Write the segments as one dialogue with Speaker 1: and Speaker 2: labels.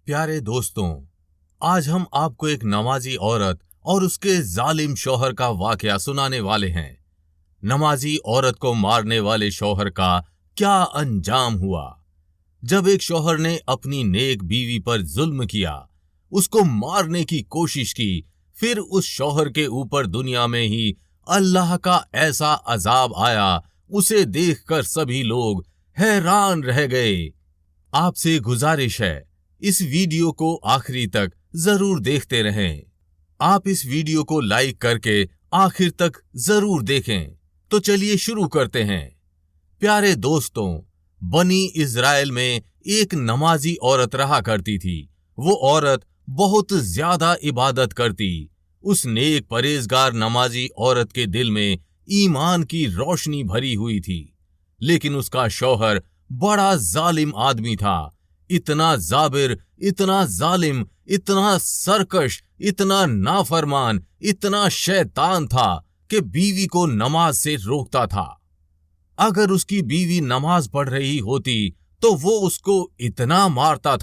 Speaker 1: प्यारे दोस्तों, आज हम आपको एक नमाजी औरत और उसके जालिम शौहर का वाकया सुनाने वाले हैं। नमाजी औरत को मारने वाले शौहर का क्या अंजाम हुआ। जब एक शौहर ने अपनी नेक बीवी पर जुल्म किया, उसको मारने की कोशिश की, फिर उस शौहर के ऊपर दुनिया में ही अल्लाह का ऐसा अजाब आया, उसे देखकर सभी लोग हैरान रह गए। आपसे गुजारिश है, इस वीडियो को आखिरी तक जरूर देखते रहें। आप इस वीडियो को लाइक करके आखिर तक जरूर देखें। तो चलिए शुरू करते हैं। प्यारे दोस्तों, बनी इज़राइल में एक नमाजी औरत रहा करती थी। वो औरत बहुत ज्यादा इबादत करती। उस नेक परहेजगार नमाजी औरत के दिल में ईमान की रोशनी भरी हुई थी, लेकिन उसका शौहर बड़ा जालिम आदमी था। इतना जाबिर, इतना जालिम, इतना सरकश, इतना नाफरमान, इतना शैतान था कि बीवी को नमाज से रोकता था। अगर उसकी बीवी नमाज पढ़ रही होती तो वो उसको इतना मारता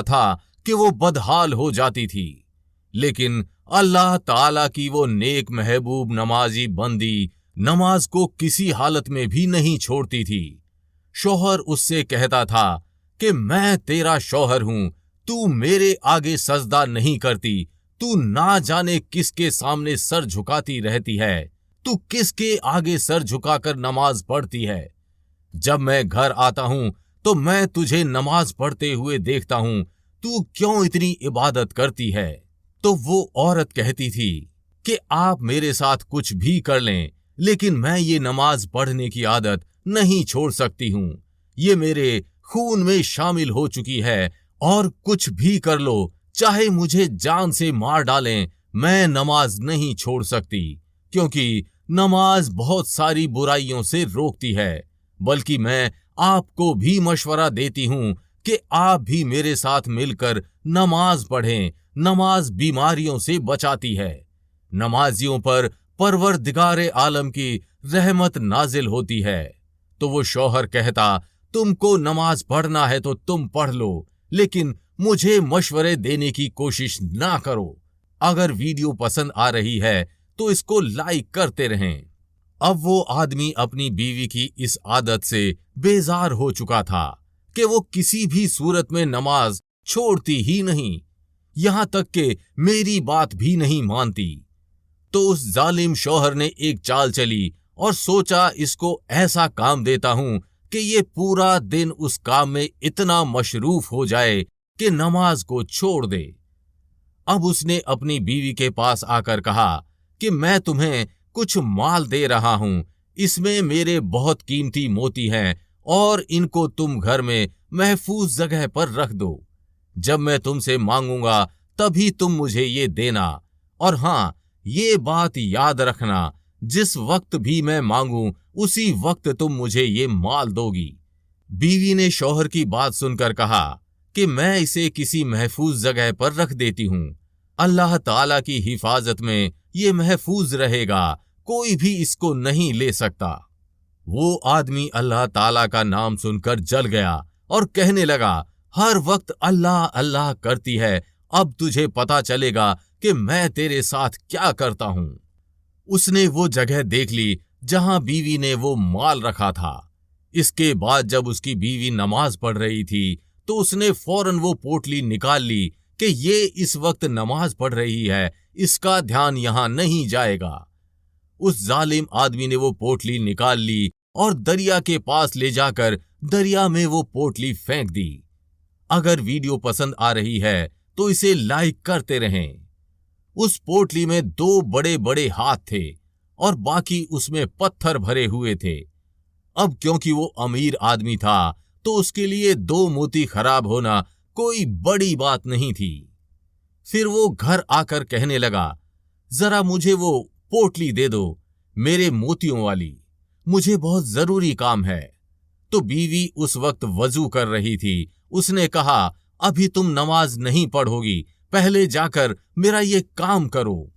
Speaker 1: था कि वो बदहाल हो जाती थी। लेकिन अल्लाह ताला की वो नेक महबूब नमाजी बंदी नमाज को किसी हालत में भी नहीं छोड़ती थी। शौहर उससे कहता था कि मैं तेरा शौहर हूं, तू मेरे आगे सजदा नहीं करती, तू ना जाने किसके सामने सर झुकाती रहती है, तू किसके आगे सर झुकाकर नमाज पढ़ती है। जब मैं घर आता हूं तो मैं तुझे नमाज पढ़ते हुए देखता हूं, तू क्यों इतनी इबादत करती है। तो वो औरत कहती थी कि आप मेरे साथ कुछ भी कर लें, लेकिन मैं ये नमाज पढ़ने की आदत नहीं छोड़ सकती हूं। ये मेरे खून में शामिल हो चुकी है, और कुछ भी कर लो, चाहे मुझे जान से मार डालें, मैं नमाज नहीं छोड़ सकती, क्योंकि नमाज बहुत सारी बुराइयों से रोकती है। बल्कि मैं आपको भी मशवरा देती हूं कि आप भी मेरे साथ मिलकर नमाज पढ़ें। नमाज बीमारियों से बचाती है। नमाजियों पर परवरदिगारे आलम की रहमत नाजिल होती है। तो वो शौहर कहता, तुमको नमाज पढ़ना है तो तुम पढ़ लो, लेकिन मुझे मशवरे देने की कोशिश ना करो। अगर वीडियो पसंद आ रही है तो इसको लाइक करते रहें। अब वो आदमी अपनी बीवी की इस आदत से बेजार हो चुका था कि वो किसी भी सूरत में नमाज छोड़ती ही नहीं, यहां तक कि मेरी बात भी नहीं मानती। तो उस जालिम शौहर ने एक चाल चली और सोचा, इसको ऐसा काम देता हूं कि ये पूरा दिन उस काम में इतना मशरूफ हो जाए कि नमाज को छोड़ दे। अब उसने अपनी बीवी के पास आकर कहा कि मैं तुम्हें कुछ माल दे रहा हूं, इसमें मेरे बहुत कीमती मोती हैं, और इनको तुम घर में महफूज जगह पर रख दो। जब मैं तुमसे मांगूंगा तभी तुम मुझे ये देना, और हाँ, ये बात याद रखना, जिस वक्त भी मैं मांगूं उसी वक्त तुम मुझे ये माल दोगी। बीवी ने शौहर की बात सुनकर कहा कि मैं इसे किसी महफूज जगह पर रख देती हूं, अल्लाह ताला की हिफाजत में ये महफूज रहेगा, कोई भी इसको नहीं ले सकता। वो आदमी अल्लाह ताला का नाम सुनकर जल गया और कहने लगा, हर वक्त अल्लाह अल्लाह करती है, अब तुझे पता चलेगा कि मैं तेरे साथ क्या करता हूं। उसने वो जगह देख ली जहां बीवी ने वो माल रखा था। इसके बाद जब उसकी बीवी नमाज पढ़ रही थी तो उसने फौरन वो पोटली निकाल ली कि ये इस वक्त नमाज पढ़ रही है, इसका ध्यान यहां नहीं जाएगा। उस जालिम आदमी ने वो पोटली निकाल ली और दरिया के पास ले जाकर दरिया में वो पोटली फेंक दी। अगर वीडियो पसंद आ रही है तो इसे लाइक करते रहें। उस पोटली में 2 बड़े बड़े हाथ थे और बाकी उसमें पत्थर भरे हुए थे। अब क्योंकि वो अमीर आदमी था तो उसके लिए 2 मोती खराब होना कोई बड़ी बात नहीं थी। फिर वो घर आकर कहने लगा, जरा मुझे वो पोटली दे दो, मेरे मोतियों वाली, मुझे बहुत जरूरी काम है। तो बीवी उस वक्त वजू कर रही थी। उसने कहा, अभी तुम नमाज नहीं पढ़ोगी, पहले जाकर मेरा ये काम करो।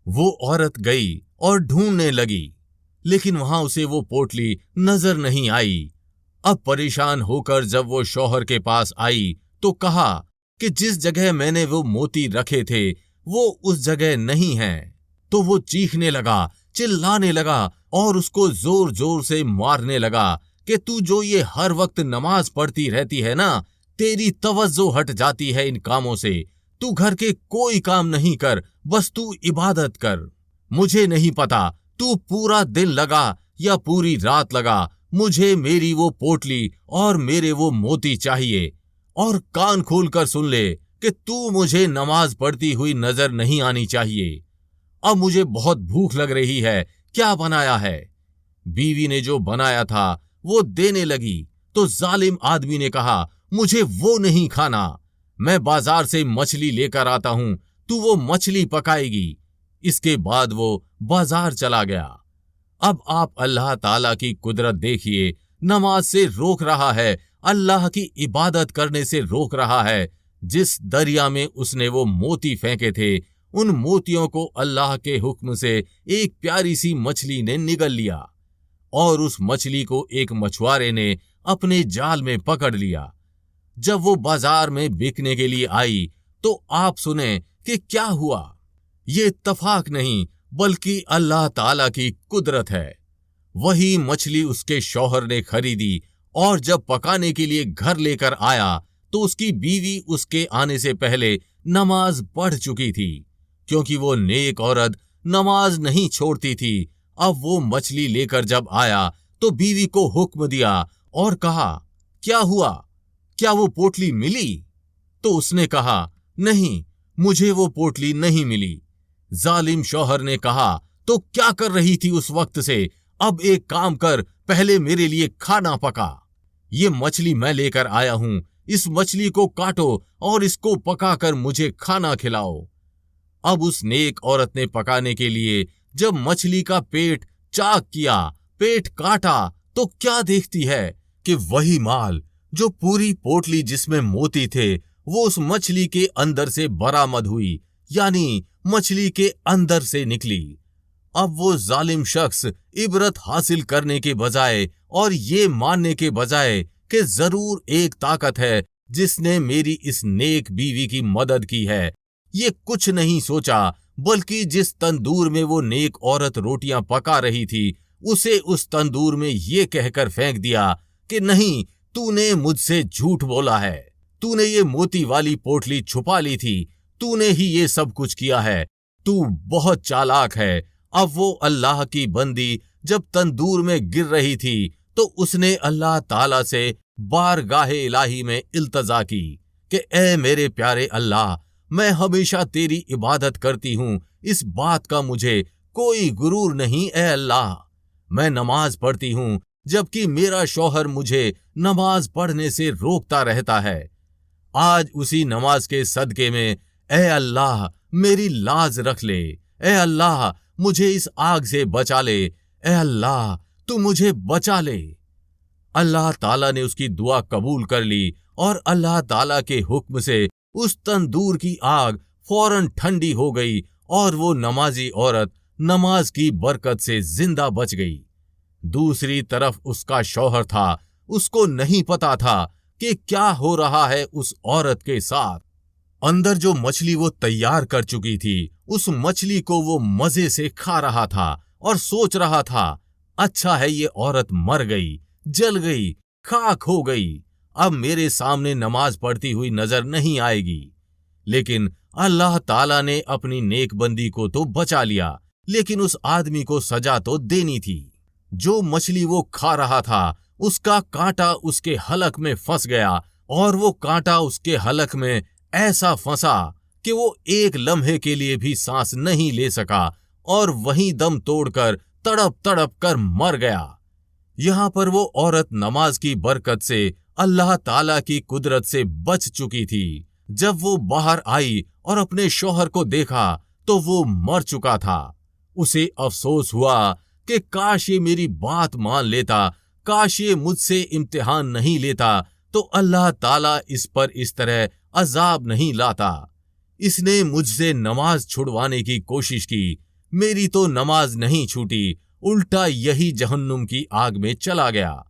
Speaker 1: वो औरत गई और ढूंढने लगी, लेकिन वहां उसे वो पोटली नजर नहीं आई। अब परेशान होकर जब वो शौहर के पास आई तो कहा कि जिस जगह मैंने वो मोती रखे थे वो उस जगह नहीं है। तो वो चीखने लगा, चिल्लाने लगा और उसको जोर जोर से मारने लगा कि तू जो ये हर वक्त नमाज पढ़ती रहती है ना, तेरी तवज्जो हट जाती है इन कामों से। तू घर के कोई काम नहीं कर, बस तू इबादत कर। मुझे नहीं पता तू पूरा दिन लगा या पूरी रात लगा, मुझे मेरी वो पोटली और मेरे वो मोती चाहिए। और कान खोल कर सुन ले कि तू मुझे नमाज पढ़ती हुई नजर नहीं आनी चाहिए। अब मुझे बहुत भूख लग रही है, क्या बनाया है? बीवी ने जो बनाया था वो देने लगी तो जालिम आदमी ने कहा, मुझे वो नहीं खाना, मैं बाजार से मछली लेकर आता हूं, तू वो मछली पकाएगी। इसके बाद वो बाजार चला गया। अब आप अल्लाह ताला की कुदरत देखिए, नमाज से रोक रहा है, अल्लाह की इबादत करने से रोक रहा है। जिस दरिया में उसने वो मोती फेंके थे, उन मोतियों को अल्लाह के हुक्म से एक प्यारी सी मछली ने निगल लिया और उस मछली को एक मछुआरे ने अपने जाल में पकड़ लिया। जब वो बाजार में बिकने के लिए आई तो आप सुने कि क्या हुआ। ये इत्तफाक नहीं बल्कि अल्लाह ताला की कुदरत है। वही मछली उसके शौहर ने खरीदी और जब पकाने के लिए घर लेकर आया तो उसकी बीवी उसके आने से पहले नमाज पढ़ चुकी थी, क्योंकि वो नेक औरत नमाज नहीं छोड़ती थी। अब वो मछली लेकर जब आया तो बीवी को हुक्म दिया और कहा, क्या हुआ, क्या वो पोटली मिली? तो उसने कहा, नहीं, मुझे वो पोटली नहीं मिली। जालिम शौहर ने कहा, तो क्या कर रही थी उस वक्त से? अब एक काम कर, पहले मेरे लिए खाना पका। ये मछली मैं लेकर आया हूं, इस मछली को काटो और इसको पकाकर मुझे खाना खिलाओ। अब उस नेक औरत ने पकाने के लिए जब मछली का पेट चाक किया, पेट काटा, तो क्या देखती है कि वही माल जो पूरी पोटली जिसमें मोती थे वो उस मछली के अंदर से बरामद हुई, यानी मछली के अंदर से निकली। अब वो जालिम शख्स इबरत हासिल करने के बजाय और ये मानने के बजाय कि जरूर एक ताकत है जिसने मेरी इस नेक बीवी की मदद की है, ये कुछ नहीं सोचा, बल्कि जिस तंदूर में वो नेक औरत रोटियां पका रही थी उसे उस तंदूर में ये कहकर फेंक दिया कि नहीं, तूने मुझसे झूठ बोला है, तूने ये मोती वाली पोटली छुपा ली थी, तूने ही ये सब कुछ किया है, तू बहुत चालाक है। अब वो अल्लाह की बंदी जब तंदूर में गिर रही थी तो उसने अल्लाह ताला से बारगाहे इलाही में इल्तजा की कि ए मेरे प्यारे अल्लाह, मैं हमेशा तेरी इबादत करती हूँ, इस बात का मुझे कोई गुरूर नहीं। ए अल्लाह, मैं नमाज पढ़ती हूँ जबकि मेरा शौहर मुझे नमाज पढ़ने से रोकता रहता है। आज उसी नमाज के सदके में ए अल्लाह मेरी लाज रख ले। ए अल्लाह, मुझे इस आग से बचा ले। ए अल्लाह, तू मुझे बचा ले। अल्लाह ताला ने उसकी दुआ कबूल कर ली और अल्लाह ताला के हुक्म से उस तंदूर की आग फौरन ठंडी हो गई और वो नमाजी औरत नमाज की बरकत से जिंदा बच गई। दूसरी तरफ उसका शौहर था, उसको नहीं पता था कि क्या हो रहा है उस औरत के साथ। अंदर जो मछली वो तैयार कर चुकी थी, उस मछली को वो मजे से खा रहा था और सोच रहा था, अच्छा है ये औरत मर गई, जल गई, खाक हो गई, अब मेरे सामने नमाज पढ़ती हुई नजर नहीं आएगी। लेकिन अल्लाह ताला ने अपनी नेक बंदी को तो बचा लिया, लेकिन उस आदमी को सजा तो देनी थी। जो मछली वो खा रहा था उसका कांटा उसके हलक में फंस गया और वो कांटा उसके हलक में ऐसा फंसा कि वो एक लम्हे के लिए भी सांस नहीं ले सका और वहीं दम तोड़कर तड़प तड़प कर मर गया। यहाँ पर वो औरत नमाज की बरकत से अल्लाह ताला की कुदरत से बच चुकी थी। जब वो बाहर आई और अपने शौहर को देखा तो वो मर चुका था। उसे अफसोस हुआ कि काश ये मेरी बात मान लेता, काश ये मुझसे इम्तिहान नहीं लेता तो अल्लाह ताला इस पर इस तरह अजाब नहीं लाता। इसने मुझसे नमाज छुड़वाने की कोशिश की, मेरी तो नमाज नहीं छूटी, उल्टा यही जहन्नुम की आग में चला गया।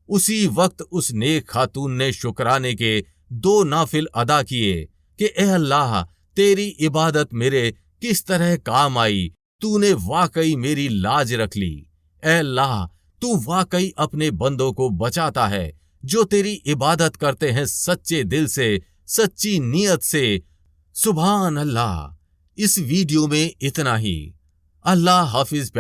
Speaker 1: उसी वक्त उस नेक खातून ने शुक्राने के दो नाफिल अदा किए कि ए अल्लाह, तेरी इबादत मेरे किस तरह काम आई, तूने वाकई मेरी लाज रख ली। ए अल्लाह, तू वाकई अपने बंदों को बचाता है जो तेरी इबादत करते हैं सच्चे दिल से, सच्ची नीयत से। सुभान अल्लाह। इस वीडियो में इतना ही। अल्लाह हाफिज।